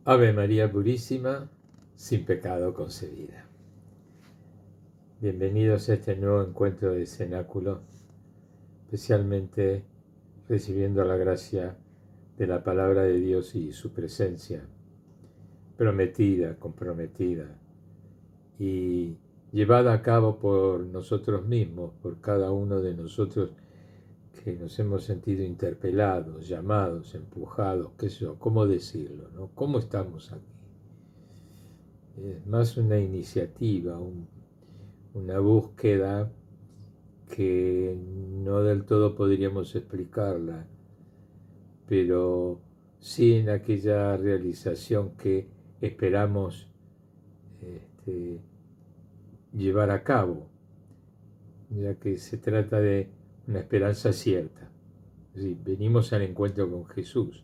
Ave María Purísima, sin pecado concebida. Bienvenidos a este nuevo encuentro de cenáculo, especialmente recibiendo la gracia de la palabra de Dios y su presencia prometida, comprometida y llevada a cabo por nosotros mismos, por cada uno de nosotros que nos hemos sentido interpelados, llamados, empujados, qué sé yo, cómo decirlo, ¿no? ¿Cómo estamos aquí? Es más una iniciativa, una búsqueda que no del todo podríamos explicarla, pero sí en aquella realización que esperamos llevar a cabo, ya que se trata de una esperanza cierta. Es decir, venimos al encuentro con Jesús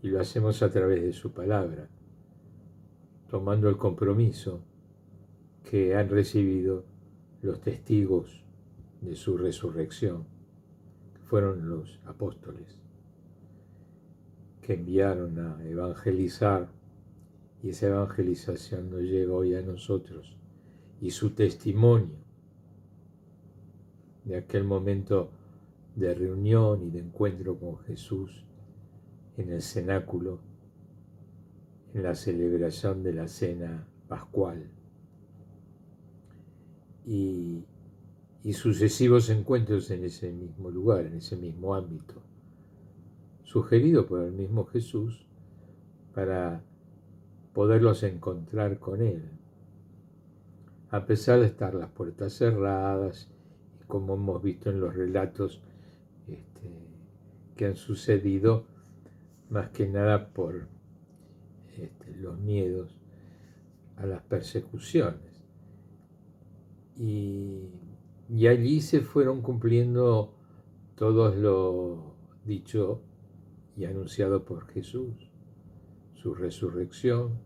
y lo hacemos a través de su palabra, tomando el compromiso que han recibido los testigos de su resurrección, que fueron los apóstoles, que enviaron a evangelizar, y esa evangelización nos llega hoy a nosotros, y su testimonio de aquel momento de reunión y de encuentro con Jesús en el cenáculo, en la celebración de la cena pascual, y sucesivos encuentros en ese mismo lugar, en ese mismo ámbito, sugerido por el mismo Jesús para poderlos encontrar con Él, a pesar de estar las puertas cerradas, y como hemos visto en los relatos que han sucedido, más que nada por los miedos a las persecuciones. Y allí se fueron cumpliendo todo lo dicho y anunciado por Jesús, su resurrección,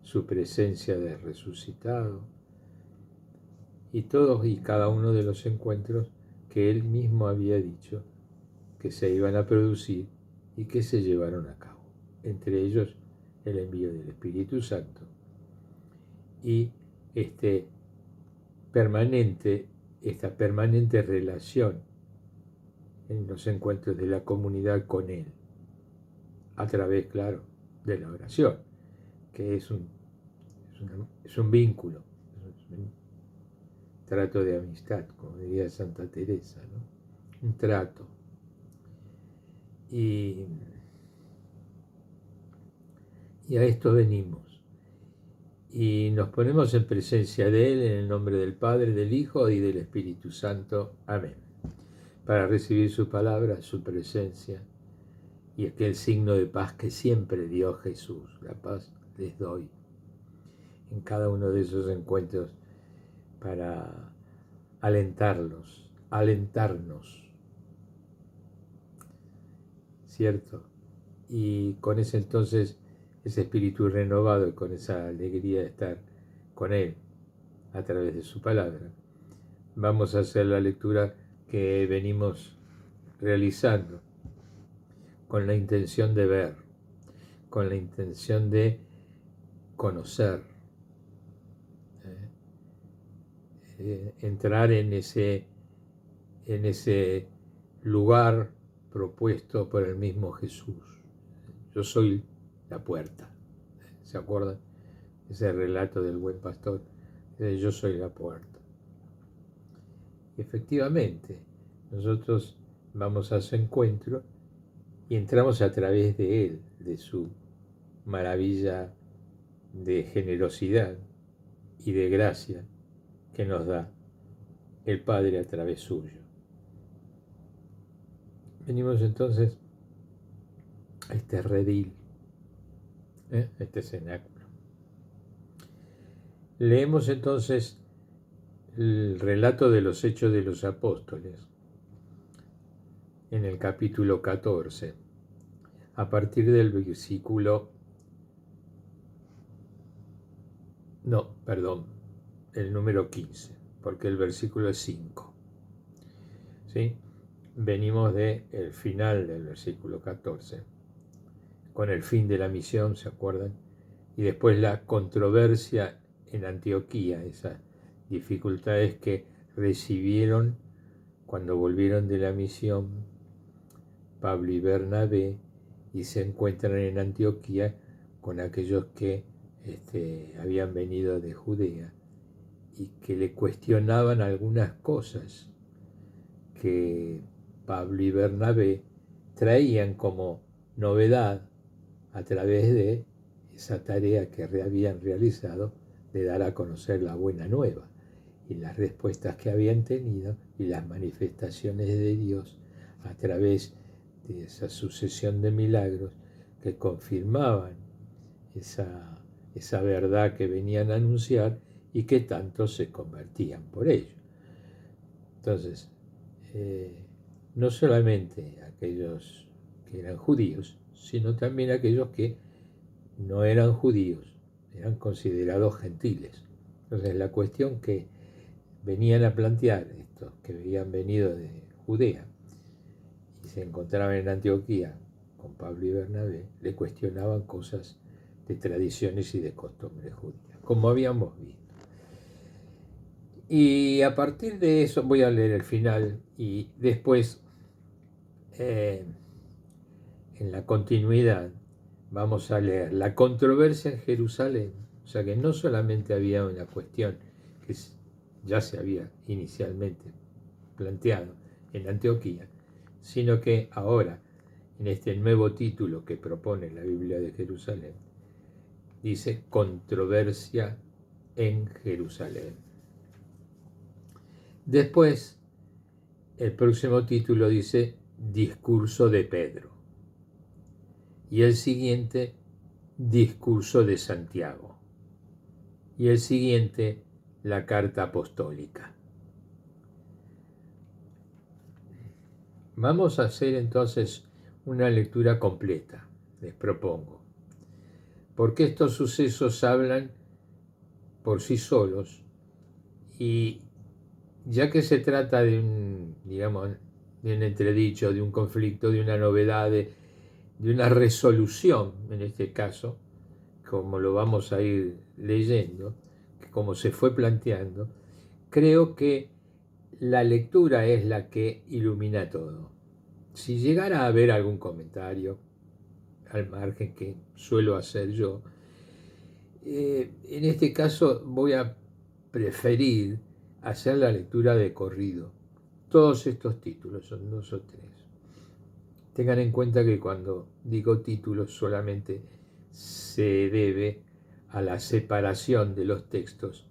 su presencia de resucitado, y todos y cada uno de los encuentros que él mismo había dicho que se iban a producir y que se llevaron a cabo, entre ellos el envío del Espíritu Santo y esta permanente relación en los encuentros de la comunidad con Él, a través, claro, de la oración, que es un vínculo, es un trato de amistad, como diría Santa Teresa, ¿no? Un trato. Y a esto venimos. Y nos ponemos en presencia de Él, en el nombre del Padre, del Hijo y del Espíritu Santo. Amén. Para recibir su palabra, su presencia y aquel signo de paz que siempre dio Jesús. La paz les doy en cada uno de esos encuentros para alentarnos, ¿cierto? Y con ese entonces, ese espíritu renovado y con esa alegría de estar con Él a través de su palabra, vamos a hacer la lectura que venimos realizando con la intención de ver, con la intención de conocer, entrar en ese lugar propuesto por el mismo Jesús. Yo soy la puerta. ¿Se acuerdan? Ese relato del buen pastor. Yo soy la puerta. Efectivamente, nosotros vamos a su encuentro y entramos a través de Él, de su maravilla de generosidad y de gracia que nos da el Padre a través suyo. Venimos entonces a este redil, este cenáculo. Leemos entonces el relato de los Hechos de los Apóstoles en el capítulo 14, a partir del versículo, el número 15, porque el versículo es 5. ¿Sí? Venimos del final del versículo 14, con el fin de la misión, ¿se acuerdan? y después la controversia en Antioquía, esas dificultades que recibieron cuando volvieron de la misión Pablo y Bernabé y se encuentran en Antioquía con aquellos que habían venido de Judea y que le cuestionaban algunas cosas que Pablo y Bernabé traían como novedad a través de esa tarea que habían realizado de dar a conocer la buena nueva y las respuestas que habían tenido y las manifestaciones de Dios a través de esa sucesión de milagros que confirmaban esa verdad que venían a anunciar y que tantos se convertían por ello. Entonces, no solamente aquellos que eran judíos, sino también aquellos que no eran judíos, eran considerados gentiles. Entonces, la cuestión que venían a plantear estos que habían venido de Judea y se encontraban en Antioquía con Pablo y Bernabé, le cuestionaban cosas de tradiciones y de costumbres judías, como habíamos visto. Y a partir de eso, voy a leer el final y después, en la continuidad, vamos a leer la controversia en Jerusalén. O sea que no solamente había una cuestión que ya se había inicialmente planteado en Antioquía, sino que ahora, en este nuevo título que propone la Biblia de Jerusalén, dice controversia en Jerusalén. Después, el próximo título dice discurso de Pedro. Y el siguiente, discurso de Santiago. Y el siguiente, la carta apostólica. Vamos a hacer entonces una lectura completa, les propongo, porque estos sucesos hablan por sí solos y ya que se trata de un, digamos, de un entredicho, de un conflicto, de una novedad, de una resolución, en este caso, como lo vamos a ir leyendo, como se fue planteando, creo que la lectura es la que ilumina todo. Si llegara a haber algún comentario al margen que suelo hacer yo, en este caso voy a preferir hacer la lectura de corrido. Todos estos títulos, son 2 o 3. Tengan en cuenta que cuando digo títulos solamente se debe a la separación de los textos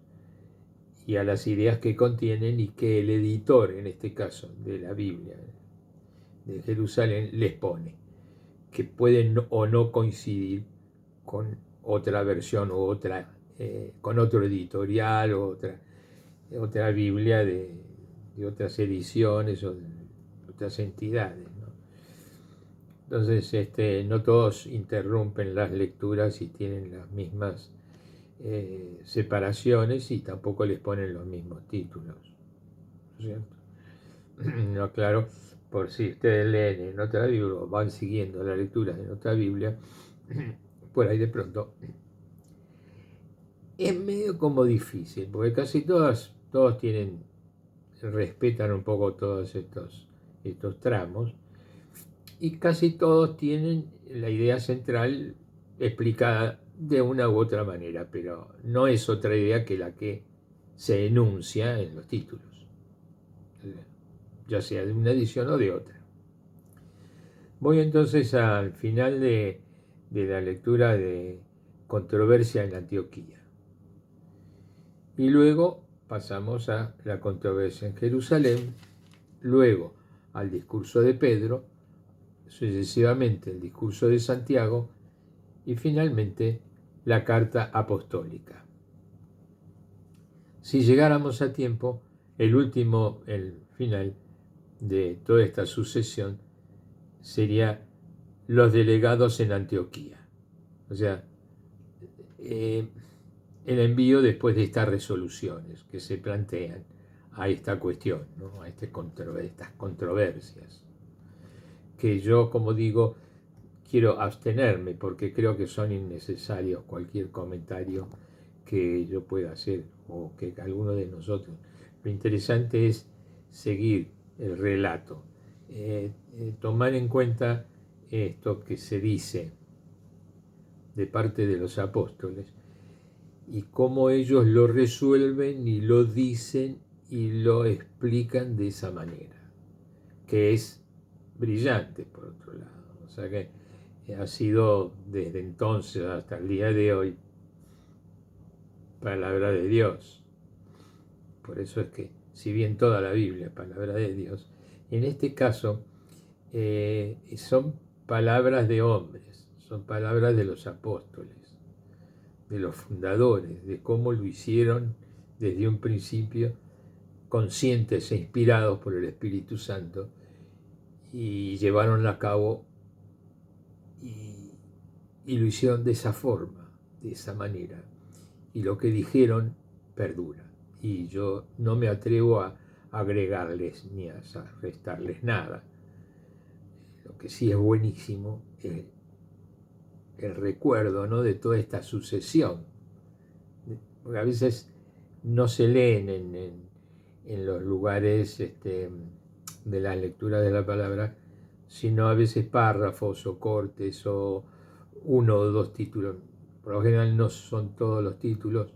y a las ideas que contienen y que el editor, en este caso de la Biblia de Jerusalén, les pone, que pueden o no coincidir con otra versión o otra, con otro editorial o otra Biblia de otras ediciones o de otras entidades, ¿no? Entonces, no todos interrumpen las lecturas y tienen las mismas separaciones y tampoco les ponen los mismos títulos, ¿cierto? No, claro, por si ustedes leen en otra Biblia o van siguiendo la lectura en otra Biblia, por ahí de pronto es medio como difícil, porque casi todos respetan un poco todos estos tramos, y casi todos tienen la idea central explicada de una u otra manera, pero no es otra idea que la que se enuncia en los títulos, ya sea de una edición o de otra. Voy entonces al final de la lectura de controversia en Antioquía. Y luego pasamos a la controversia en Jerusalén, luego al discurso de Pedro, sucesivamente el discurso de Santiago y finalmente la carta apostólica. Si llegáramos a tiempo, el final de toda esta sucesión sería los delegados en Antioquía. O sea, el envío después de estas resoluciones que se plantean a esta cuestión, ¿no? A estas controversias. Que yo, como digo, quiero abstenerme porque creo que son innecesarios cualquier comentario que yo pueda hacer o que alguno de nosotros. Lo interesante es seguir el relato, tomar en cuenta esto que se dice de parte de los apóstoles y cómo ellos lo resuelven y lo dicen y lo explican de esa manera, que es brillante por otro lado. O sea que ha sido desde entonces hasta el día de hoy palabra de Dios. Por eso es que, si bien toda la Biblia es palabra de Dios, en este caso son palabras de hombres, son palabras de los apóstoles, de los fundadores, de cómo lo hicieron desde un principio, conscientes e inspirados por el Espíritu Santo, y llevaron a cabo y lo hicieron de esa forma, de esa manera. Y lo que dijeron perdura. Y yo no me atrevo a agregarles ni a restarles nada. Lo que sí es buenísimo es el recuerdo, ¿no?, de toda esta sucesión. Porque a veces no se leen en los lugares de la lectura de la palabra, sino a veces párrafos o cortes o uno o dos títulos. Por lo general no son todos los títulos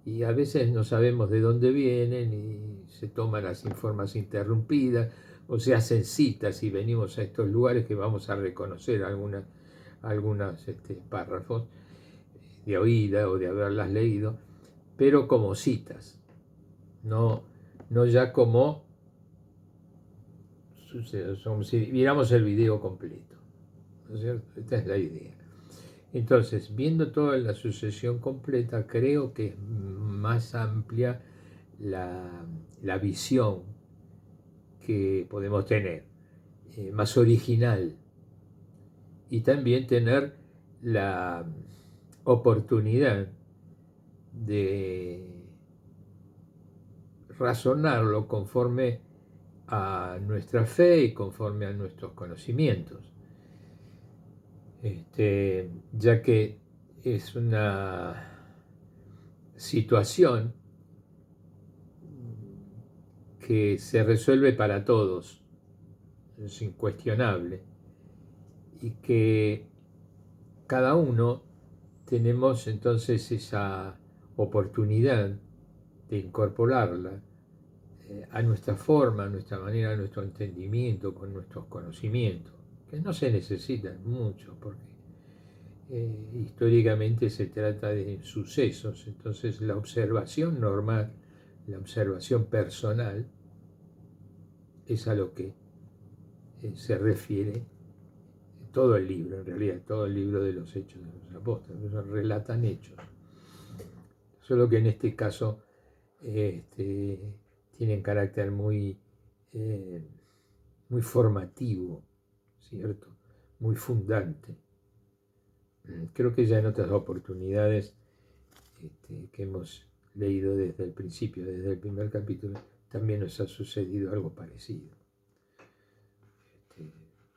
y a veces no sabemos de dónde vienen y se toman las formas interrumpidas o se hacen citas y venimos a estos lugares que vamos a reconocer algunos párrafos de oída o de haberlas leído, pero como citas, no ya como si viéramos el video completo, ¿no es cierto? Esta es la idea. Entonces, viendo toda la sucesión completa, creo que es más amplia la visión que podemos tener, más original, y también tener la oportunidad de razonarlo conforme a nuestra fe y conforme a nuestros conocimientos, ya que es una situación que se resuelve para todos, es incuestionable, y que cada uno tenemos entonces esa oportunidad de incorporarla a nuestra forma, a nuestra manera, a nuestro entendimiento, con nuestros conocimientos, que no se necesitan mucho, porque históricamente se trata de sucesos, entonces la observación normal, la observación personal, es a lo que se refiere todo el libro, en realidad, todo el libro de los Hechos de los Apóstoles, relatan hechos. Solo que en este caso tienen carácter muy formativo, ¿cierto? Muy fundante. Creo que ya en otras oportunidades que hemos leído desde el principio, desde el primer capítulo, también nos ha sucedido algo parecido.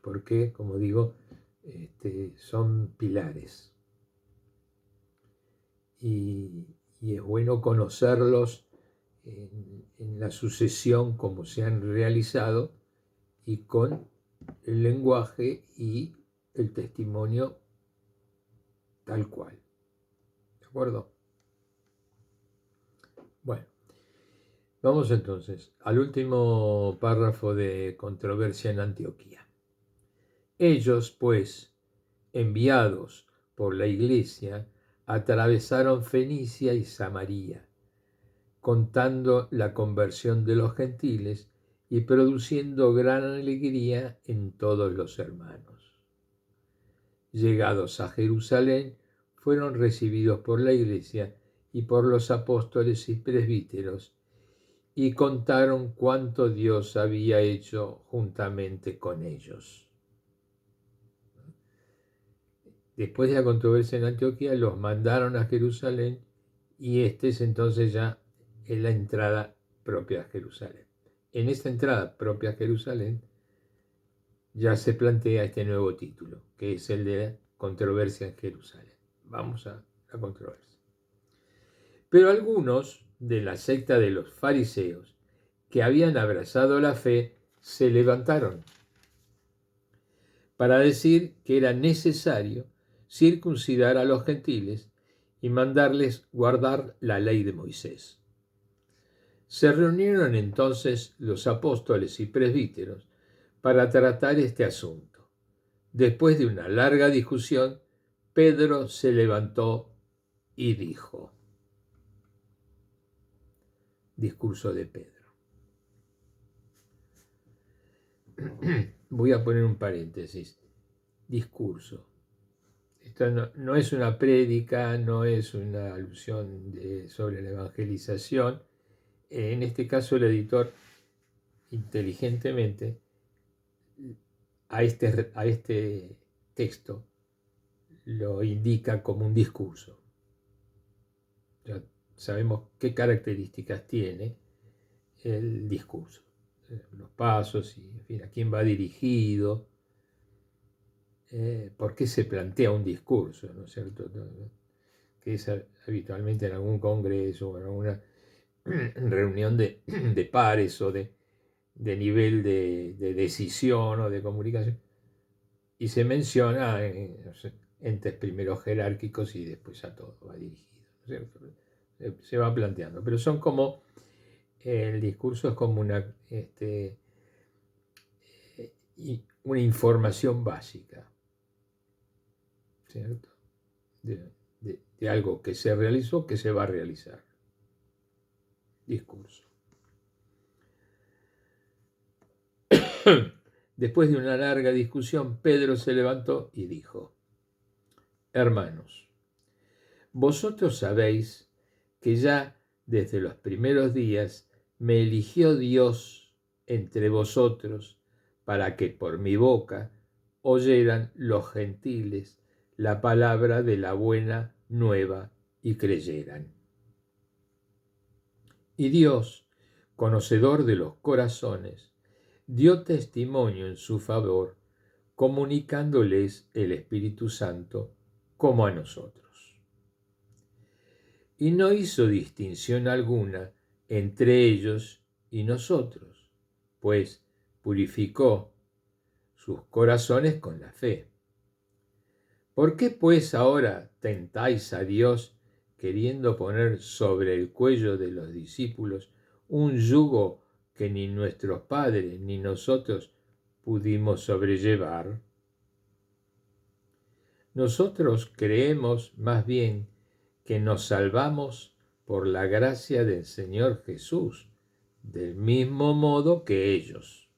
Porque, como digo, son pilares. Y es bueno conocerlos en la sucesión como se han realizado y con el lenguaje y el testimonio tal cual. ¿De acuerdo? Bueno, vamos entonces al último párrafo de controversia en Antioquía. Ellos, pues, enviados por la iglesia, atravesaron Fenicia y Samaria, contando la conversión de los gentiles y produciendo gran alegría en todos los hermanos. Llegados a Jerusalén, fueron recibidos por la iglesia y por los apóstoles y presbíteros, y contaron cuánto Dios había hecho juntamente con ellos. Después de la controversia en Antioquía, los mandaron a Jerusalén, y es entonces ya en la entrada propia a Jerusalén. En esta entrada propia a Jerusalén ya se plantea este nuevo título, que es el de la controversia en Jerusalén. Vamos a la controversia. Pero algunos de la secta de los fariseos que habían abrazado la fe se levantaron para decir que era necesario circuncidar a los gentiles y mandarles guardar la ley de Moisés. Se reunieron entonces los apóstoles y presbíteros para tratar este asunto. Después de una larga discusión, Pedro se levantó y dijo. Discurso de Pedro. Voy a poner un paréntesis. Discurso. Esto no es una prédica, no es una alusión sobre la evangelización. En este caso el editor inteligentemente a este texto lo indica como un discurso. Ya sabemos qué características tiene el discurso, los pasos y en fin, a quién va dirigido, por qué se plantea un discurso, ¿no es cierto? Que es habitualmente en algún congreso o en alguna reunión de pares o de nivel de decisión o de comunicación, y se menciona entes primero jerárquicos y después a todo va dirigido, ¿no es cierto? Se va planteando, pero son como, el discurso es como una información básica, ¿cierto? De algo que se realizó, que se va a realizar. Discurso. Después de una larga discusión, Pedro se levantó y dijo: Hermanos, vosotros sabéis que ya desde los primeros días me eligió Dios entre vosotros para que por mi boca oyeran los gentiles la palabra de la buena nueva y creyeran. Y Dios, conocedor de los corazones, dio testimonio en su favor, comunicándoles el Espíritu Santo como a nosotros. Y no hizo distinción alguna entre ellos y nosotros, pues purificó sus corazones con la fe. ¿Por qué pues ahora tentáis a Dios queriendo poner sobre el cuello de los discípulos un yugo que ni nuestros padres ni nosotros pudimos sobrellevar? Nosotros creemos más bien que nos salvamos por la gracia del Señor Jesús, del mismo modo que ellos.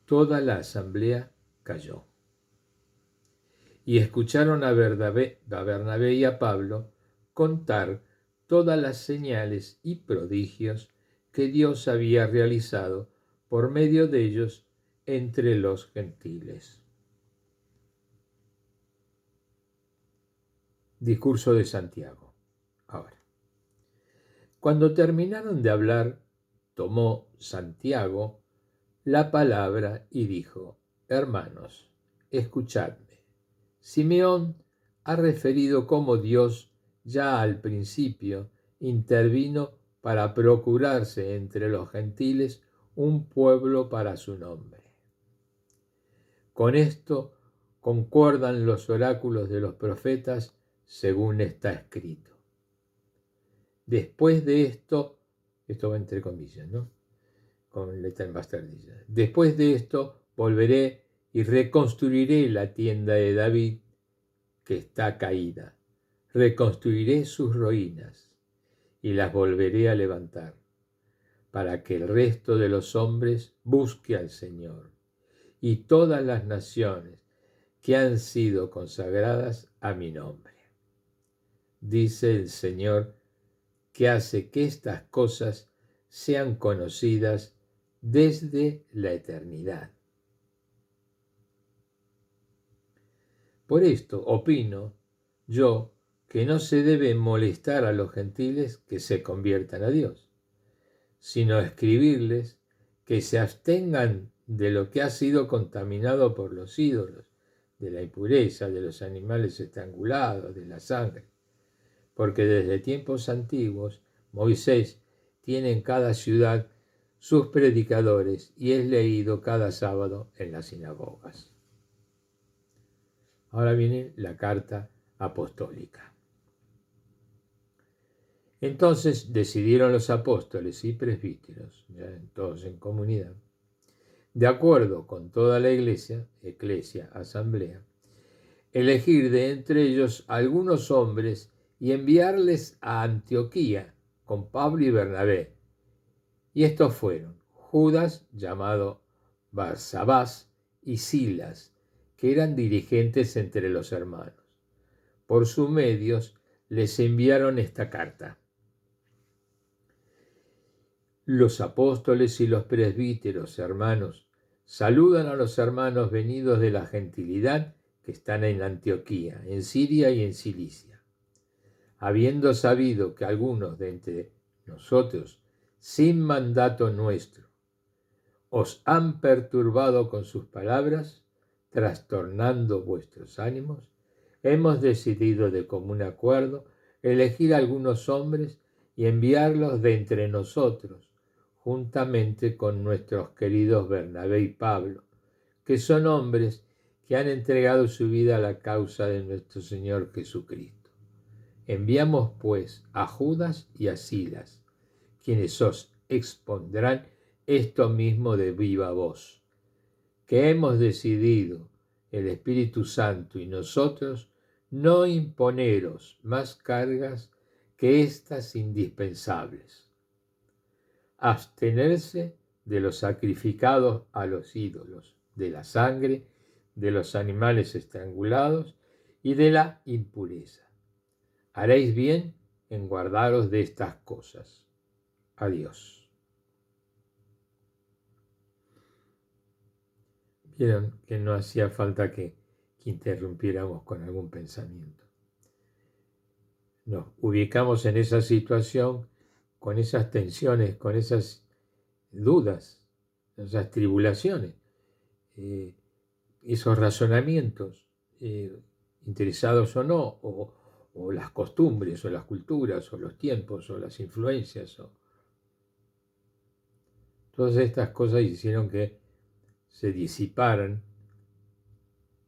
Toda la asamblea calló. Y escucharon a Bernabé y a Pablo contar todas las señales y prodigios que Dios había realizado por medio de ellos entre los gentiles. Discurso de Santiago. Ahora, cuando terminaron de hablar, tomó Santiago la palabra y dijo: Hermanos, escuchadme. Simeón ha referido cómo Dios ya al principio intervino para procurarse entre los gentiles un pueblo para su nombre. Con esto concuerdan los oráculos de los profetas según está escrito. Después de esto va entre comillas, ¿no? Con letra en bastardilla. Después de esto volveré y reconstruiré la tienda de David que está caída. Reconstruiré sus ruinas y las volveré a levantar, para que el resto de los hombres busque al Señor y todas las naciones que han sido consagradas a mi nombre. Dice el Señor, que hace que estas cosas sean conocidas desde la eternidad. Por esto opino yo que no se debe molestar a los gentiles que se conviertan a Dios, sino escribirles que se abstengan de lo que ha sido contaminado por los ídolos, de la impureza, de los animales estrangulados, de la sangre, porque desde tiempos antiguos Moisés tiene en cada ciudad sus predicadores y es leído cada sábado en las sinagogas. Ahora viene la carta apostólica. Entonces decidieron los apóstoles y presbíteros, ya todos en comunidad, de acuerdo con toda la iglesia, asamblea, elegir de entre ellos algunos hombres y enviarles a Antioquía con Pablo y Bernabé. Y estos fueron Judas, llamado Barsabás, y Silas, que eran dirigentes entre los hermanos. Por sus medios les enviaron esta carta. Los apóstoles y los presbíteros, hermanos, saludan a los hermanos venidos de la gentilidad que están en Antioquía, en Siria y en Cilicia. Habiendo sabido que algunos de entre nosotros, sin mandato nuestro, os han perturbado con sus palabras, trastornando vuestros ánimos, hemos decidido de común acuerdo elegir algunos hombres y enviarlos de entre nosotros, juntamente con nuestros queridos Bernabé y Pablo, que son hombres que han entregado su vida a la causa de nuestro Señor Jesucristo. Enviamos pues a Judas y a Silas, quienes os expondrán esto mismo de viva voz, que hemos decidido, el Espíritu Santo y nosotros, no imponeros más cargas que estas indispensables. Abstenerse de los sacrificados a los ídolos, de la sangre, de los animales estrangulados y de la impureza. Haréis bien en guardaros de estas cosas. Adiós. Vieron que no hacía falta que interrumpiéramos con algún pensamiento. Nos ubicamos en esa situación, con esas tensiones, con esas dudas, esas tribulaciones, esos razonamientos, interesados o no, o las costumbres, o las culturas, o los tiempos, o las influencias. Todas estas cosas hicieron que se disiparan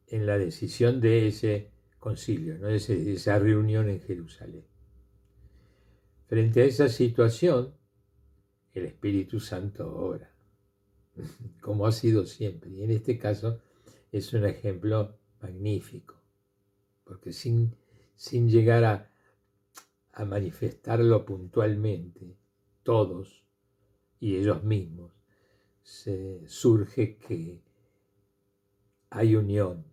en la decisión de ese concilio, ¿no? Esa reunión en Jerusalén. Frente a esa situación, el Espíritu Santo obra, como ha sido siempre. Y en este caso es un ejemplo magnífico, porque sin llegar a manifestarlo puntualmente, todos y ellos mismos, surge que hay unión,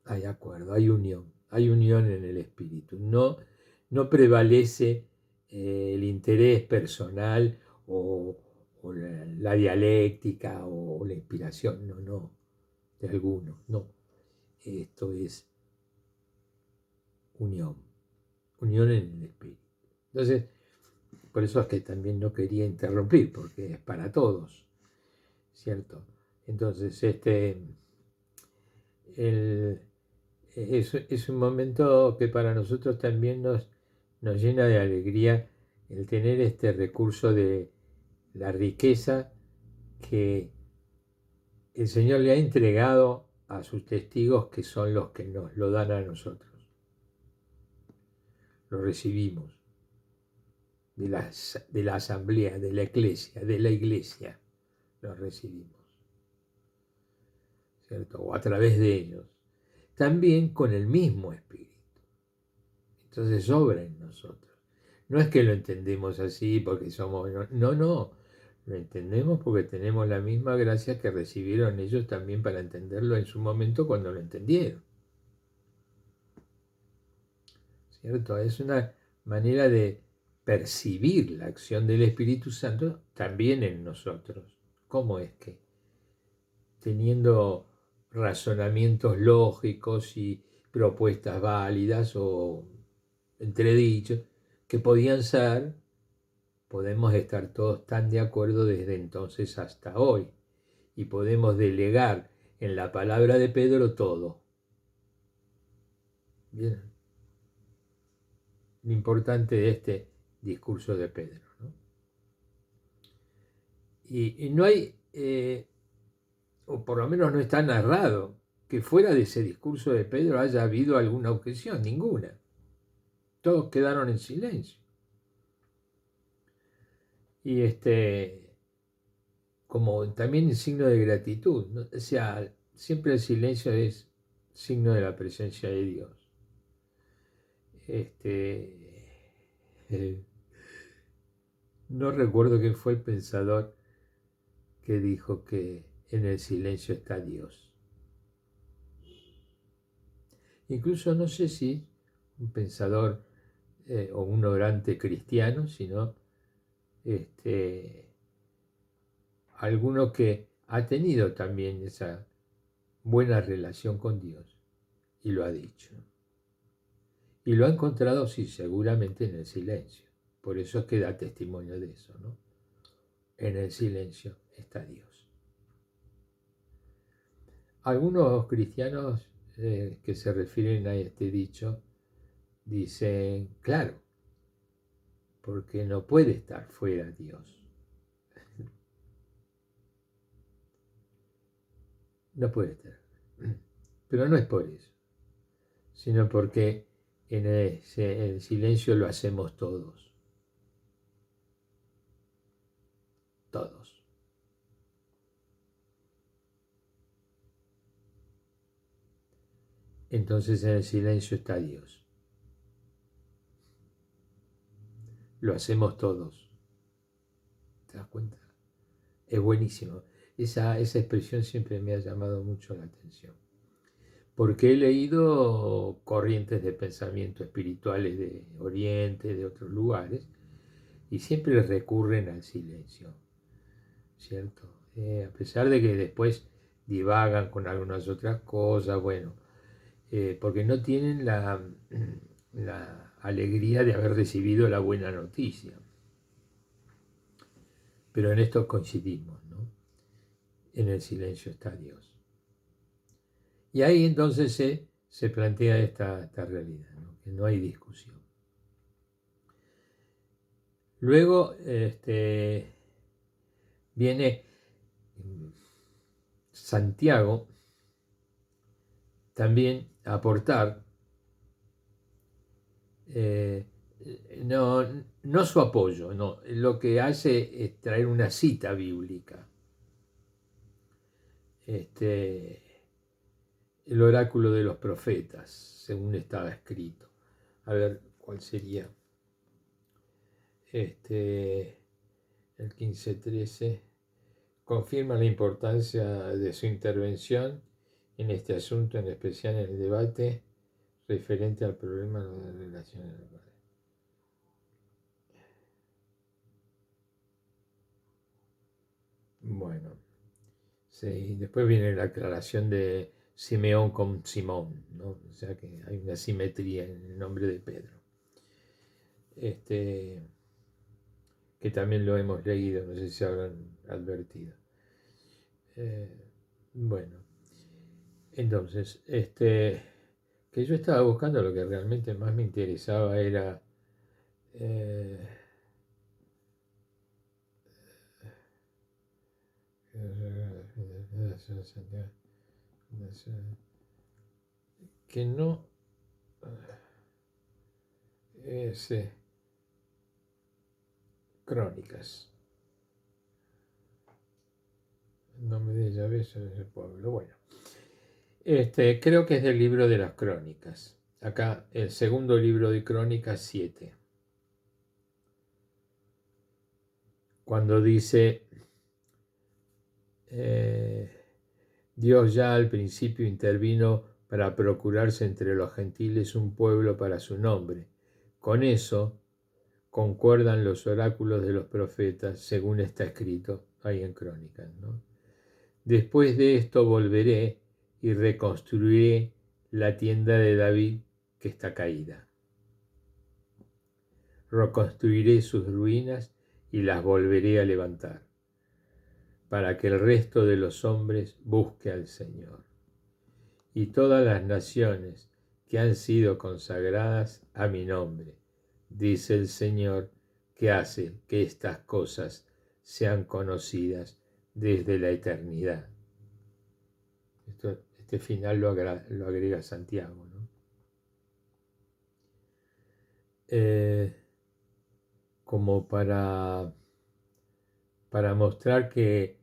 hay acuerdo, hay unión en el Espíritu. No prevalece el interés personal o la dialéctica o la inspiración, no, de algunos, no. Esto es unión en el Espíritu. Entonces, por eso es que también no quería interrumpir, porque es para todos, ¿cierto? Entonces, es un momento que para nosotros también nos llena de alegría el tener este recurso de la riqueza que el Señor le ha entregado a sus testigos, que son los que nos lo dan a nosotros. Lo recibimos de la asamblea, de la iglesia, lo recibimos, ¿cierto? O a través de ellos. También con el mismo Espíritu. Entonces obra en nosotros. No es que lo entendemos así porque somos... No. Lo entendemos porque tenemos la misma gracia que recibieron ellos también para entenderlo en su momento cuando lo entendieron. ¿Cierto? Es una manera de percibir la acción del Espíritu Santo también en nosotros. ¿Cómo es que? Teniendo razonamientos lógicos y propuestas válidas o entredichos que podían ser podemos estar todos tan de acuerdo desde entonces hasta hoy y podemos delegar en la palabra de Pedro todo. Bien, lo importante de este discurso de Pedro, ¿no? Y no hay, o por lo menos no está narrado, que fuera de ese discurso de Pedro haya habido alguna objeción, ninguna. Todos quedaron en silencio. Y como también en signo de gratitud, ¿no? O sea, siempre el silencio es signo de la presencia de Dios. No recuerdo quién fue el pensador que dijo que en el silencio está Dios. Incluso no sé si un pensador o un orante cristiano, sino alguno que ha tenido también esa buena relación con Dios y lo ha dicho. Y lo ha encontrado, sí, seguramente en el silencio. Por eso es que da testimonio de eso, ¿no? En el silencio está Dios. Algunos cristianos que se refieren a este dicho dicen, claro, porque no puede estar fuera Dios. No puede estar. Pero no es por eso, sino porque en el silencio lo hacemos todos. Todos. Entonces en el silencio está Dios. Lo hacemos todos. ¿Te das cuenta? Es buenísimo. Esa expresión siempre me ha llamado mucho la atención. Porque he leído corrientes de pensamiento espirituales de Oriente, de otros lugares, y siempre recurren al silencio, ¿cierto? A pesar de que después divagan con algunas otras cosas, bueno, porque no tienen la alegría de haber recibido la buena noticia. Pero en esto coincidimos, ¿no? En el silencio está Dios. Y ahí entonces se plantea esta realidad, ¿no? Que no hay discusión. Luego viene Santiago también a aportar no su apoyo, no, lo que hace es traer una cita bíblica. El oráculo de los profetas, según estaba escrito. A ver, ¿cuál sería? El 15:13 confirma la importancia de su intervención en este asunto, en especial en el debate referente al problema de las relaciones laborales. Bueno, sí, después viene la aclaración de Simeón con Simón, ¿no? O sea que hay una simetría en el nombre de Pedro. Que también lo hemos leído, no sé si habrán advertido. Bueno, entonces, que yo estaba buscando, lo que realmente más me interesaba era que no es Crónicas. El nombre de Yahvé es el pueblo. Bueno, creo que es del libro de las Crónicas. Acá, el segundo libro de Crónicas 7. Cuando dice, Dios ya al principio intervino para procurarse entre los gentiles un pueblo para su nombre. Con eso concuerdan los oráculos de los profetas, según está escrito ahí en Crónicas, ¿no? Después de esto volveré y reconstruiré la tienda de David que está caída. Reconstruiré sus ruinas y las volveré a levantar, para que el resto de los hombres busque al Señor. Y todas las naciones que han sido consagradas a mi nombre, dice el Señor, que hace que estas cosas sean conocidas desde la eternidad. Este final lo agrega Santiago, ¿no? Como para mostrar que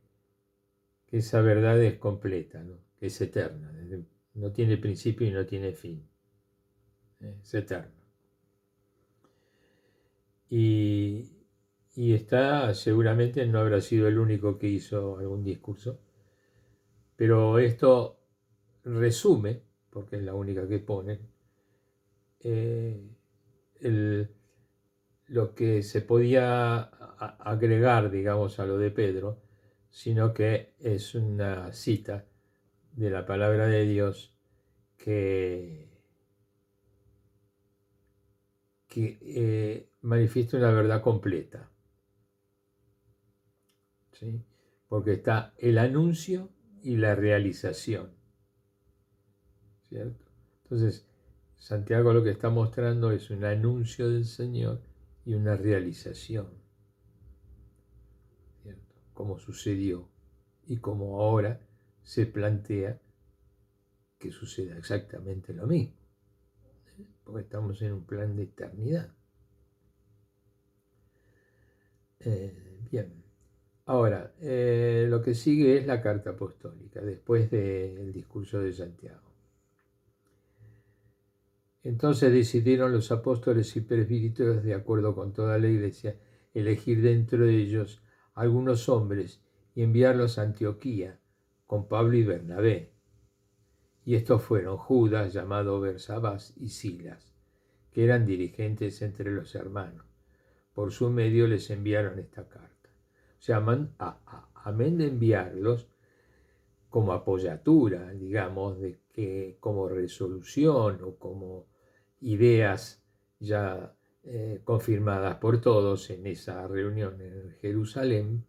esa verdad es completa, ¿no? Que es eterna, no tiene principio y no tiene fin, es eterna. Y está, seguramente no habrá sido el único que hizo algún discurso, pero esto resume, porque es la única que ponen, lo que se podía agregar, digamos, a lo de Pedro, sino que es una cita de la palabra de Dios que manifiesta una verdad completa, ¿sí? Porque está el anuncio y la realización, ¿cierto? Entonces, Santiago lo que está mostrando es un anuncio del Señor y una realización, ¿cierto? Como sucedió y como ahora se plantea que suceda exactamente lo mismo, porque estamos en un plan de eternidad. Bien, ahora lo que sigue es la carta apostólica, después del discurso de Santiago. Entonces decidieron los apóstoles y presbíteros, de acuerdo con toda la iglesia, elegir dentro de ellos algunos hombres y enviarlos a Antioquía con Pablo y Bernabé. Y estos fueron Judas, llamado Barsabás, y Silas, que eran dirigentes entre los hermanos. Por su medio les enviaron esta carta. O sea, amén de enviarlos como apoyatura, digamos, de que como resolución o como ideas ya confirmadas por todos en esa reunión en Jerusalén,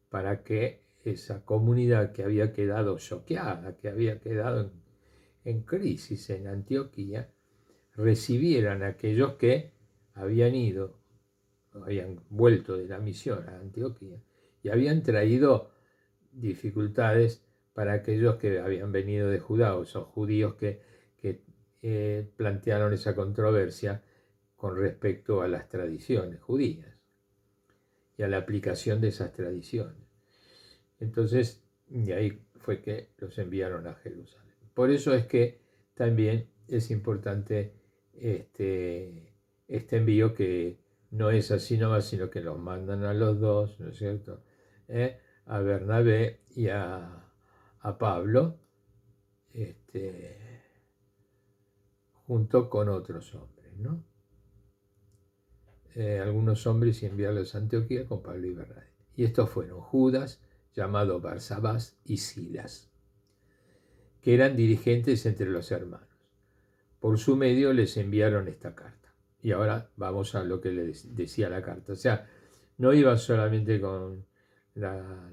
para que esa comunidad que había quedado choqueada, que había quedado en crisis en Antioquía, recibieran a aquellos que habían ido, habían vuelto de la misión a Antioquía y habían traído dificultades para aquellos que habían venido de Judá, o son judíos que plantearon esa controversia con respecto a las tradiciones judías y a la aplicación de esas tradiciones. Entonces, de ahí fue que los enviaron a Jerusalén. Por eso es que también es importante este envío, que no es así nomás, sino que los mandan a los dos, ¿no es cierto? A Bernabé y a Pablo, junto con otros hombres, ¿no? Algunos hombres y enviarlos a Antioquía con Pablo y Bernabé. Y estos fueron Judas, llamado Barsabás, y Silas, que eran dirigentes entre los hermanos. Por su medio les enviaron esta carta. Y ahora vamos a lo que les decía la carta. O sea, no iba solamente con la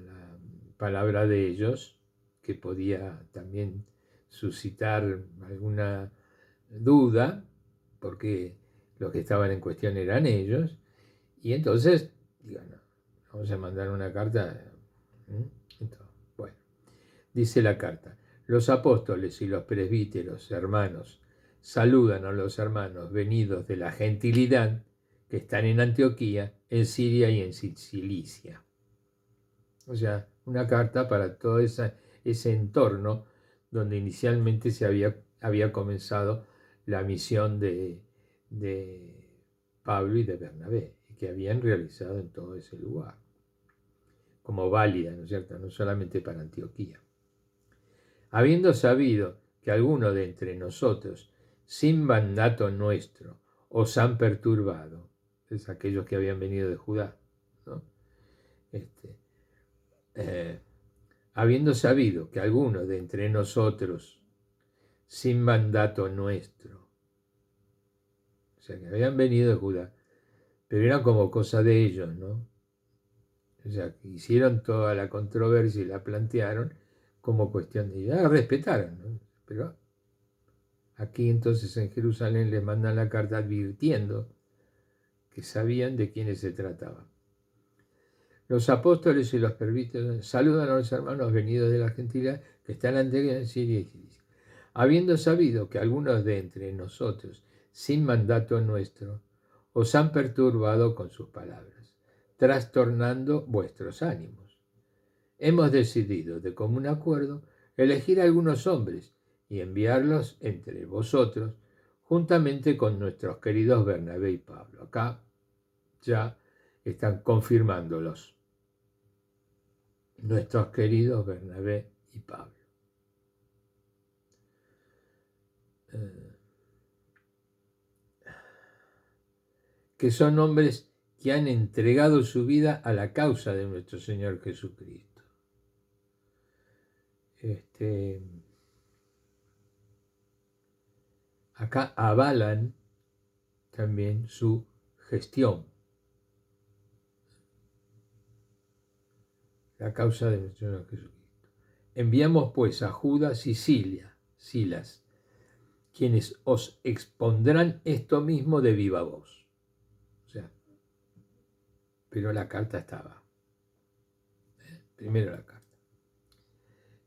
palabra de ellos, que podía también suscitar alguna duda, porque los que estaban en cuestión eran ellos, y entonces, digan, no, vamos a mandar una carta. Entonces, bueno, dice la carta: los apóstoles y los presbíteros, hermanos, saludan a los hermanos venidos de la gentilidad que están en Antioquía, en Siria y en Cilicia. O sea, una carta para todo ese entorno donde inicialmente se había comenzado la misión de Pablo y de Bernabé, que habían realizado en todo ese lugar, como válida, ¿no es cierto?, no solamente para Antioquía. Habiendo sabido que algunos de entre nosotros, sin mandato nuestro, os han perturbado, es aquellos que habían venido de Judá, ¿no? Habiendo sabido que algunos de entre nosotros, sin mandato nuestro, o sea, que habían venido de Judá, pero era como cosa de ellos, ¿no? O sea, hicieron toda la controversia y la plantearon como cuestión de... Ya respetaron, ¿no? Pero aquí entonces en Jerusalén les mandan la carta advirtiendo que sabían de quiénes se trataba. Los apóstoles y los presbíteros saludan a los hermanos venidos de la gentilidad que están en Siria y Cilicia. Habiendo sabido que algunos de entre nosotros, sin mandato nuestro, os han perturbado con sus palabras, trastornando vuestros ánimos. Hemos decidido, de común acuerdo, elegir a algunos hombres y enviarlos entre vosotros, juntamente con nuestros queridos Bernabé y Pablo. Acá ya están confirmándolos, nuestros queridos Bernabé y Pablo. Que son hombres que han entregado su vida a la causa de nuestro Señor Jesucristo. Acá avalan también su gestión, la causa de nuestro Señor Jesucristo. Enviamos pues a Judas y Silas, quienes os expondrán esto mismo de viva voz. O sea, pero la carta estaba. Primero la carta.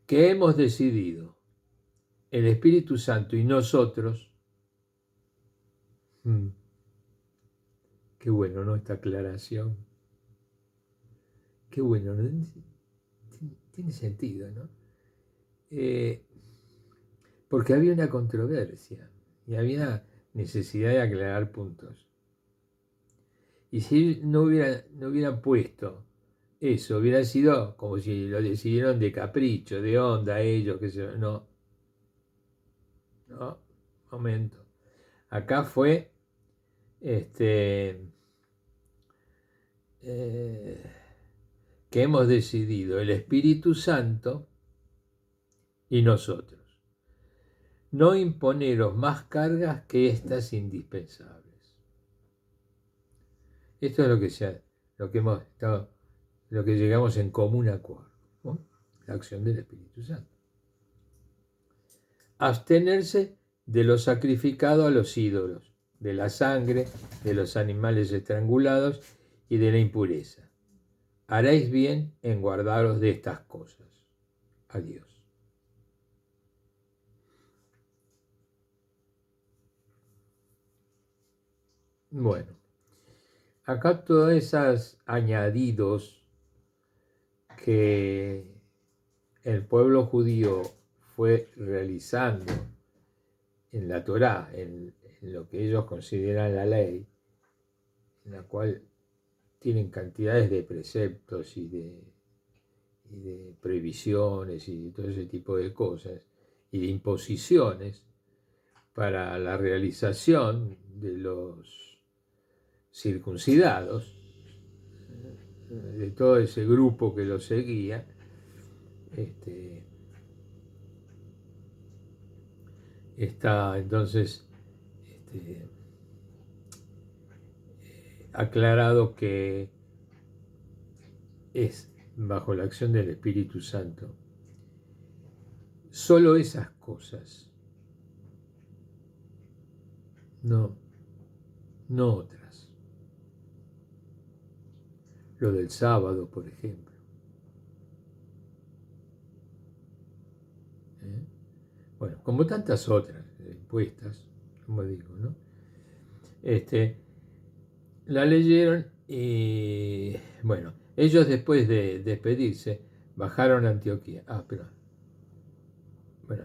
Que hemos decidido, el Espíritu Santo y nosotros, qué bueno, ¿no? Esta aclaración. Qué bueno, ¿no? Tiene sentido, ¿no? Porque había una controversia y había necesidad de aclarar puntos. Y si no hubieran puesto eso, hubiera sido como si lo decidieron de capricho, de onda ellos, que se... No, momento. Acá fue que hemos decidido el Espíritu Santo y nosotros no imponeros más cargas que estas indispensables. Esto es lo que llegamos en común acuerdo, ¿no? La acción del Espíritu Santo. Abstenerse de lo sacrificado a los ídolos, de la sangre, de los animales estrangulados y de la impureza. Haréis bien en guardaros de estas cosas. Adiós. Bueno, acá todos esos añadidos que el pueblo judío fue realizando en la Torá, en lo que ellos consideran la ley, en la cual tienen cantidades de preceptos y de prohibiciones y todo ese tipo de cosas, y de imposiciones para la realización de los circuncidados, de todo ese grupo que lo seguía, está entonces aclarado que es bajo la acción del Espíritu Santo. Solo esas cosas, no otras. Lo del sábado, por ejemplo. Bueno, como tantas otras impuestas, como digo, ¿no? La leyeron y, bueno, ellos después de despedirse bajaron a Antioquía. Perdón. Bueno,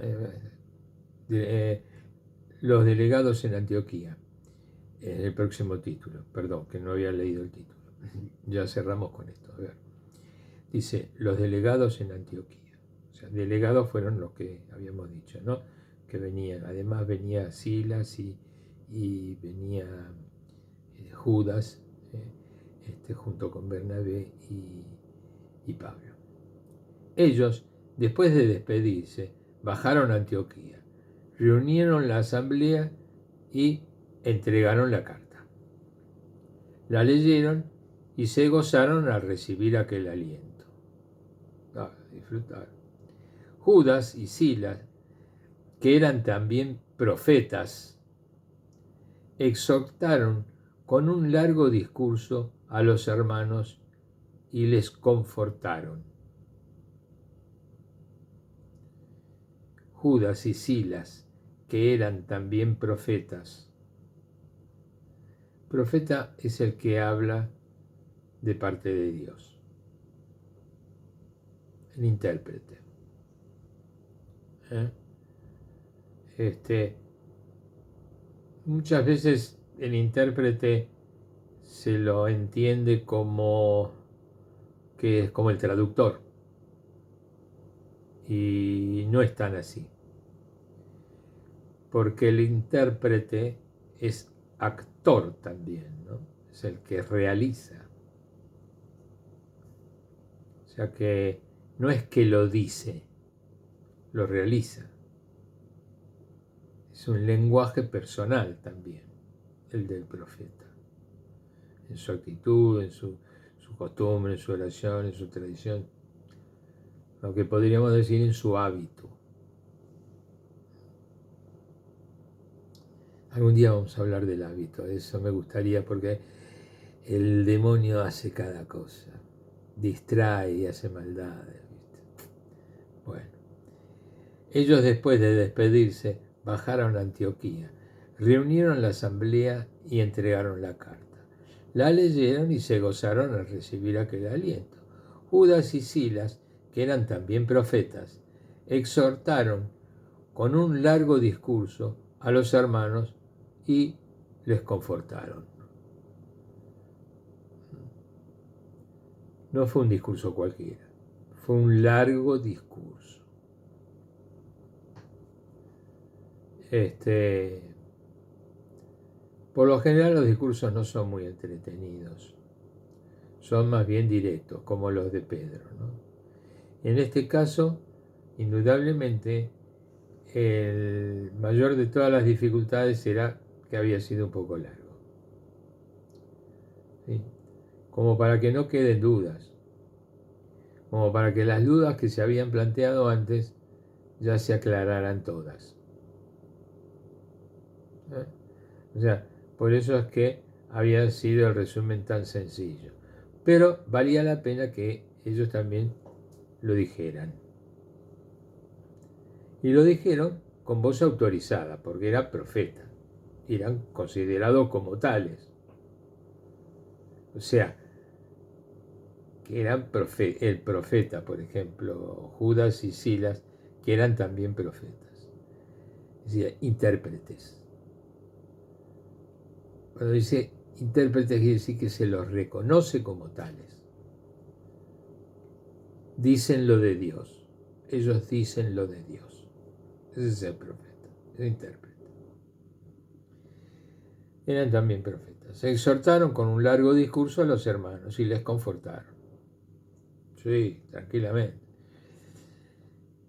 los delegados en Antioquía, el próximo título, perdón, que no había leído el título. Ya cerramos con esto. A ver. Dice, los delegados en Antioquía. O sea, delegados fueron los que habíamos dicho, ¿no? Que venían, además venía Silas y venía Judas, junto con Bernabé y Pablo. Ellos, después de despedirse, bajaron a Antioquía, reunieron la asamblea y entregaron la carta. La leyeron y se gozaron al recibir aquel aliento. Disfrutaron. Judas y Silas, que eran también profetas, exhortaron con un largo discurso a los hermanos y les confortaron. Judas y Silas, que eran también profetas. Profeta es el que habla de parte de Dios, el intérprete. Muchas veces el intérprete se lo entiende como que es como el traductor, y no es tan así, porque el intérprete es actor también, ¿no? Es el que realiza. O sea que no es que lo dice, lo realiza. Es un lenguaje personal también, el del profeta, en su actitud, en su costumbre, en su oración, en su tradición, lo que podríamos decir en su hábito. Algún día vamos a hablar del hábito, eso me gustaría, porque el demonio hace cada cosa, distrae y hace maldades, ¿viste? Bueno, ellos después de despedirse bajaron a Antioquía, reunieron la asamblea y entregaron la carta. La leyeron y se gozaron al recibir aquel aliento. Judas y Silas, que eran también profetas, exhortaron con un largo discurso a los hermanos y les confortaron. No fue un discurso cualquiera, fue un largo discurso. Por lo general los discursos no son muy entretenidos, son más bien directos, como los de Pedro, ¿no? En este caso, indudablemente, el mayor de todas las dificultades era que había sido un poco largo. ¿Sí? Como para que no queden dudas, como para que las dudas que se habían planteado antes ya se aclararan todas. O sea, por eso es que había sido el resumen tan sencillo. Pero valía la pena que ellos también lo dijeran. Y lo dijeron con voz autorizada, porque era profeta. Eran considerados como tales. O sea, que eran el profeta, por ejemplo, Judas y Silas, que eran también profetas. Es decir, intérpretes. Cuando dice intérpretes quiere decir que se los reconoce como tales. Dicen lo de Dios. Ellos dicen lo de Dios. Ese es el profeta, el intérprete. Eran también profetas. Se exhortaron con un largo discurso a los hermanos y les confortaron. Sí, tranquilamente.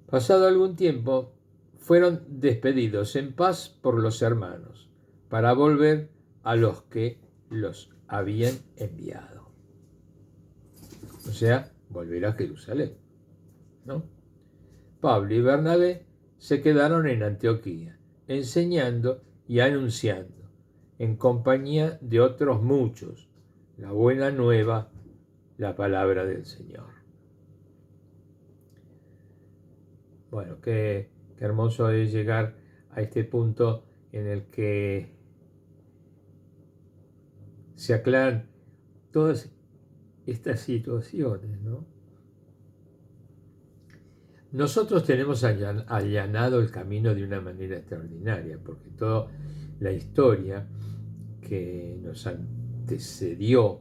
Pasado algún tiempo, fueron despedidos en paz por los hermanos para volver a los que los habían enviado. O sea, volver a Jerusalén, ¿no? Pablo y Bernabé se quedaron en Antioquía, enseñando y anunciando, en compañía de otros muchos, la buena nueva, la palabra del Señor. Bueno, qué hermoso es llegar a este punto en el que se aclaran todas estas situaciones, ¿no? Nosotros tenemos allanado el camino de una manera extraordinaria, porque toda la historia que nos antecedió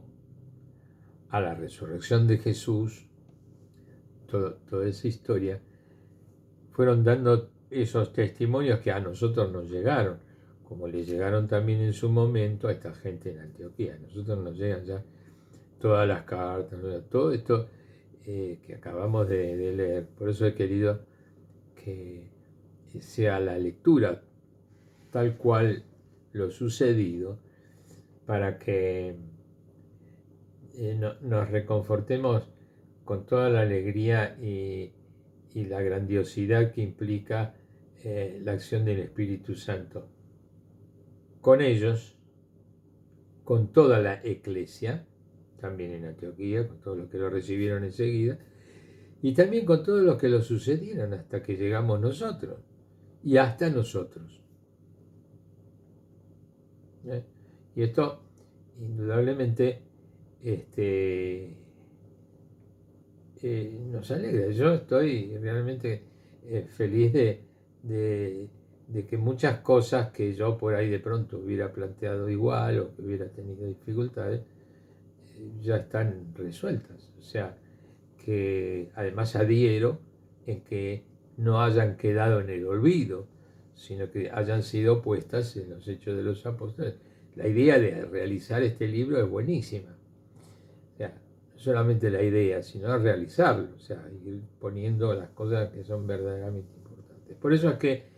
a la resurrección de Jesús, toda esa historia, fueron dando esos testimonios que a nosotros nos llegaron, como le llegaron también en su momento a esta gente en Antioquía. A nosotros nos llegan ya todas las cartas, todo esto que acabamos de leer. Por eso he querido que sea la lectura tal cual lo sucedido, para que nos reconfortemos con toda la alegría y la grandiosidad que implica la acción del Espíritu Santo. Con ellos, con toda la Iglesia, también en Antioquía, con todos los que lo recibieron enseguida, y también con todos los que lo sucedieron hasta que llegamos nosotros, y hasta nosotros. Y esto, indudablemente, nos alegra. Yo estoy realmente feliz de que muchas cosas que yo por ahí de pronto hubiera planteado igual o que hubiera tenido dificultades, ya están resueltas. O sea, que además adhiero en que no hayan quedado en el olvido, sino que hayan sido puestas en los Hechos de los Apóstoles. La idea de realizar este libro es buenísima. O sea, no solamente la idea, sino realizarlo, o sea, ir poniendo las cosas que son verdaderamente importantes. Por eso es que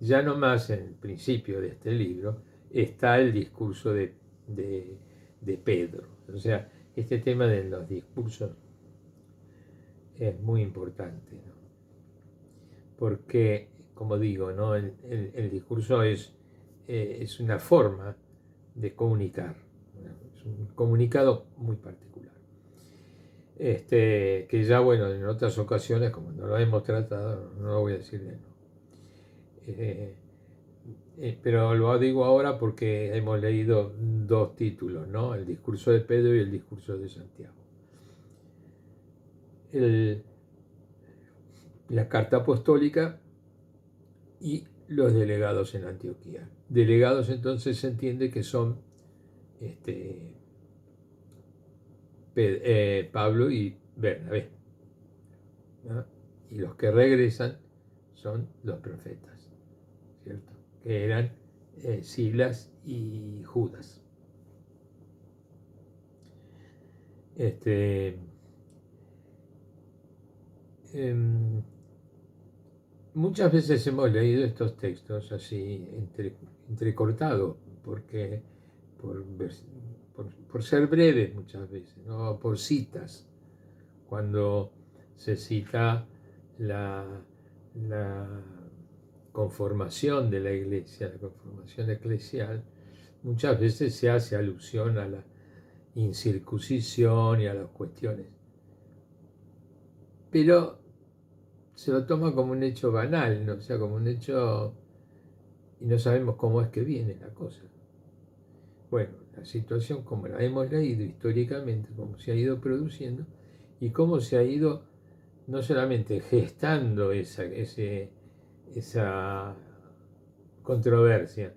ya no más en el principio de este libro está el discurso de Pedro. O sea, este tema de los discursos es muy importante, ¿no? Porque, como digo, ¿no? el discurso es una forma de comunicar, es un comunicado muy particular. Que ya, bueno, en otras ocasiones, como no lo hemos tratado, no lo voy a decir de nuevo. Pero lo digo ahora porque hemos leído dos títulos, ¿no? El discurso de Pedro y el discurso de Santiago. La carta apostólica y los delegados en Antioquía. Delegados entonces se entiende que son Pablo y Bernabé, ¿no? Y los que regresan son los profetas, ¿cierto? Que eran Silas y Judas. Muchas veces hemos leído estos textos así entrecortados, porque por ser breves muchas veces, ¿no? Por citas, cuando se cita la conformación de la iglesia, la conformación eclesial, muchas veces se hace alusión a la incircuncisión y a las cuestiones. Pero se lo toma como un hecho banal, ¿no? O sea, como un hecho, y no sabemos cómo es que viene la cosa. Bueno, la situación como la hemos leído históricamente, cómo se ha ido produciendo y cómo se ha ido no solamente gestando esa controversia,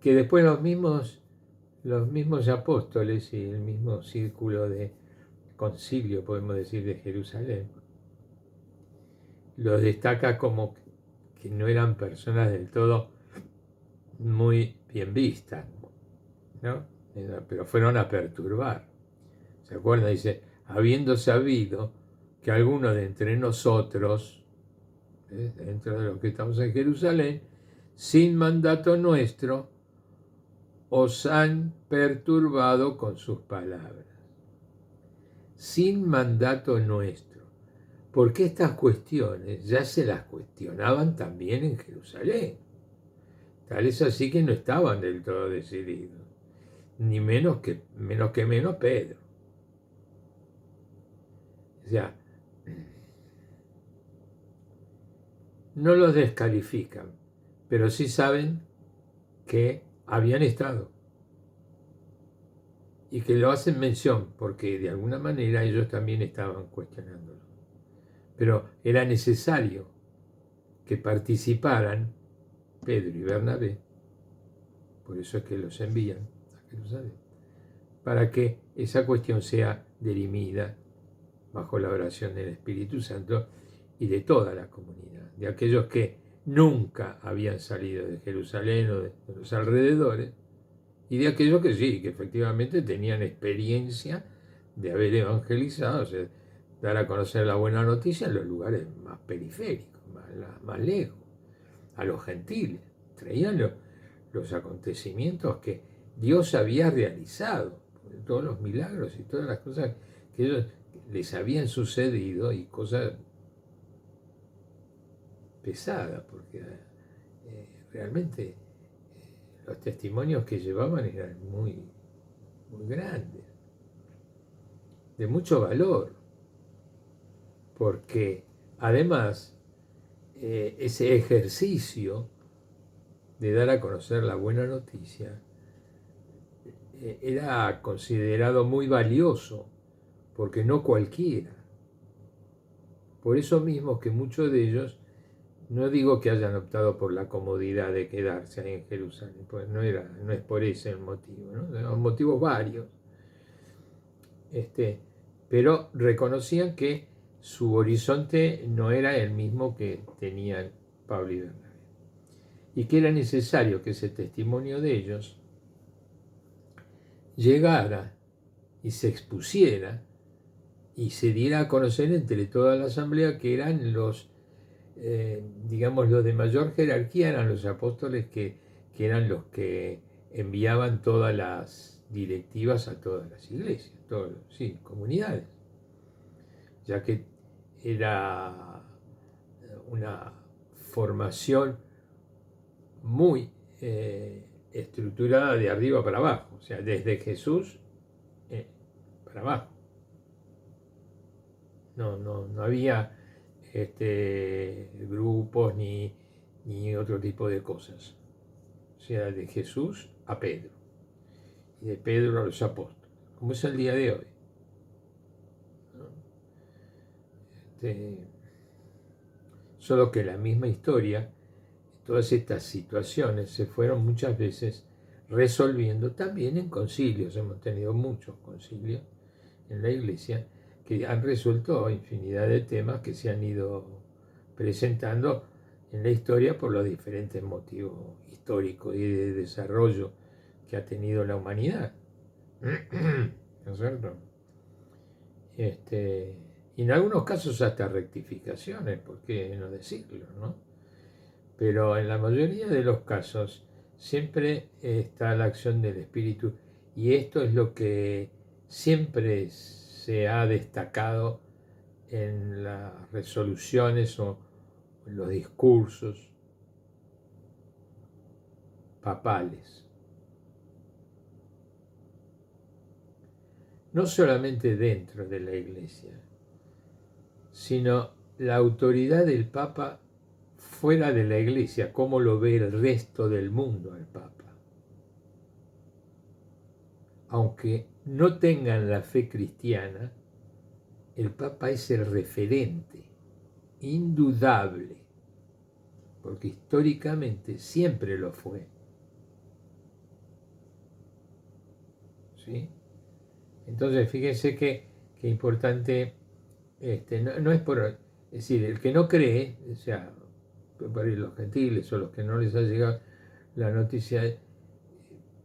que después los mismos apóstoles y el mismo círculo de concilio, podemos decir, de Jerusalén, los destaca como que no eran personas del todo muy bien vistas, ¿no? Pero fueron a perturbar. ¿Se acuerdan? Dice, habiendo sabido que algunos de entre nosotros, dentro de los que estamos en Jerusalén, sin mandato nuestro, os han perturbado con sus palabras. Sin mandato nuestro. Porque estas cuestiones ya se las cuestionaban también en Jerusalén. Tal es así que no estaban del todo decididos. Ni menos que Pedro. O sea, no los descalifican, pero sí saben que habían estado y que lo hacen mención porque de alguna manera ellos también estaban cuestionándolo. Pero era necesario que participaran Pedro y Bernabé, por eso es que los envían a Jerusalén, para que esa cuestión sea dirimida bajo la oración del Espíritu Santo y de toda la comunidad, de aquellos que nunca habían salido de Jerusalén o de los alrededores, y de aquellos que sí, que efectivamente tenían experiencia de haber evangelizado, o sea, dar a conocer la buena noticia en los lugares más periféricos, más lejos, a los gentiles. Traían los acontecimientos que Dios había realizado. todos los milagros y todas las cosas que ellos les habían sucedido y cosas pesadas, porque realmente los testimonios que llevaban eran muy, muy grandes, de mucho valor, porque además ese ejercicio de dar a conocer la buena noticia era considerado muy valioso, porque no cualquiera. Por eso mismo que muchos de ellos, no digo que hayan optado por la comodidad de quedarse ahí en Jerusalén, pues no es por ese el motivo, ¿no? Son motivos varios. Pero reconocían que su horizonte no era el mismo que tenían Pablo y Bernabé, y que era necesario que ese testimonio de ellos llegara y se expusiera y se diera a conocer entre toda la asamblea, que eran los, digamos, los de mayor jerarquía, eran los apóstoles que eran los que enviaban todas las directivas a todas las iglesias, sí, comunidades, ya que era una formación muy estructurada de arriba para abajo, o sea, desde Jesús para abajo. No había grupos ni otro tipo de cosas. O sea, de Jesús a Pedro y de Pedro a los apóstoles, como es el día de hoy, ¿no? Solo que la misma historia, todas estas situaciones se fueron muchas veces resolviendo también en concilios. Hemos tenido muchos concilios en la iglesia que han resuelto infinidad de temas que se han ido presentando en la historia por los diferentes motivos históricos y de desarrollo que ha tenido la humanidad. ¿No es cierto? Y en algunos casos hasta rectificaciones, ¿por qué no decirlo, no? Pero en la mayoría de los casos siempre está la acción del Espíritu, y esto es lo que siempre se ha destacado en las resoluciones o en los discursos papales. No solamente dentro de la Iglesia, sino la autoridad del Papa fuera de la Iglesia, cómo lo ve el resto del mundo al Papa. Aunque no tengan la fe cristiana, el Papa es el referente indudable, porque históricamente siempre lo fue. ¿Sí? Entonces, fíjense que importante, no es por, es decir, el que no cree, o sea, por ahí los gentiles o los que no les ha llegado la noticia,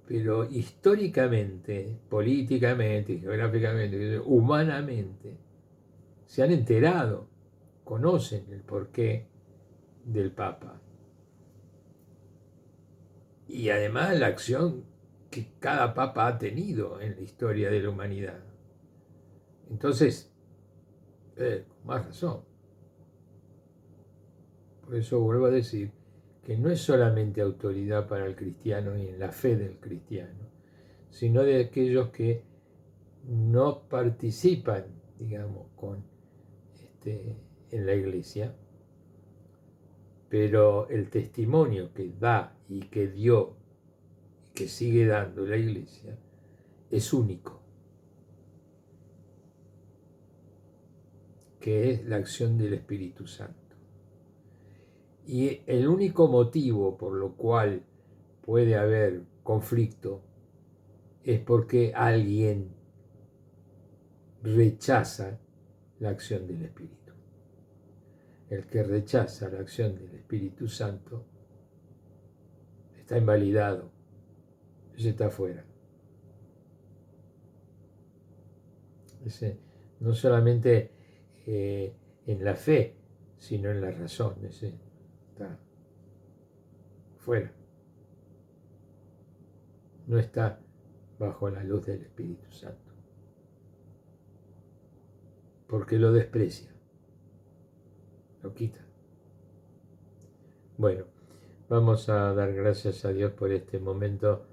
pero históricamente, políticamente, geográficamente, humanamente, se han enterado, conocen el porqué del Papa. Y además la acción que cada Papa ha tenido en la historia de la humanidad. Entonces, con más razón. Por eso vuelvo a decir que no es solamente autoridad para el cristiano y en la fe del cristiano, sino de aquellos que no participan, digamos, en la iglesia, pero el testimonio que da y que dio y que sigue dando la iglesia es único, que es la acción del Espíritu Santo. Y el único motivo por lo cual puede haber conflicto es porque alguien rechaza la acción del Espíritu. El que rechaza la acción del Espíritu Santo está invalidado, ese está afuera. Ese, no solamente en la fe, sino en la razón, ese está fuera. No está bajo la luz del Espíritu Santo, porque lo desprecia, lo quita. Bueno, vamos a dar gracias a Dios por este momento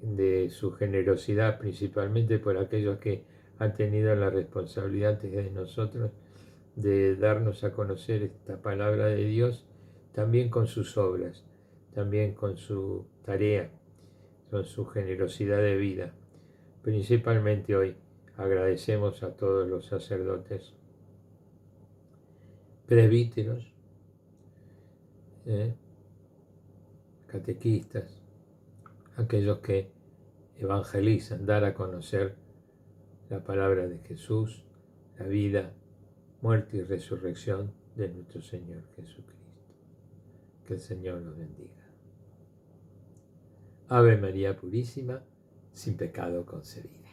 de su generosidad, principalmente por aquellos que han tenido la responsabilidad antes de nosotros de darnos a conocer esta palabra de Dios, también con sus obras, también con su tarea, con su generosidad de vida. Principalmente hoy agradecemos a todos los sacerdotes, presbíteros, catequistas, aquellos que evangelizan, dar a conocer la palabra de Jesús, la vida, muerte y resurrección de nuestro Señor Jesucristo. Que el Señor los bendiga. Ave María Purísima, sin pecado concebida.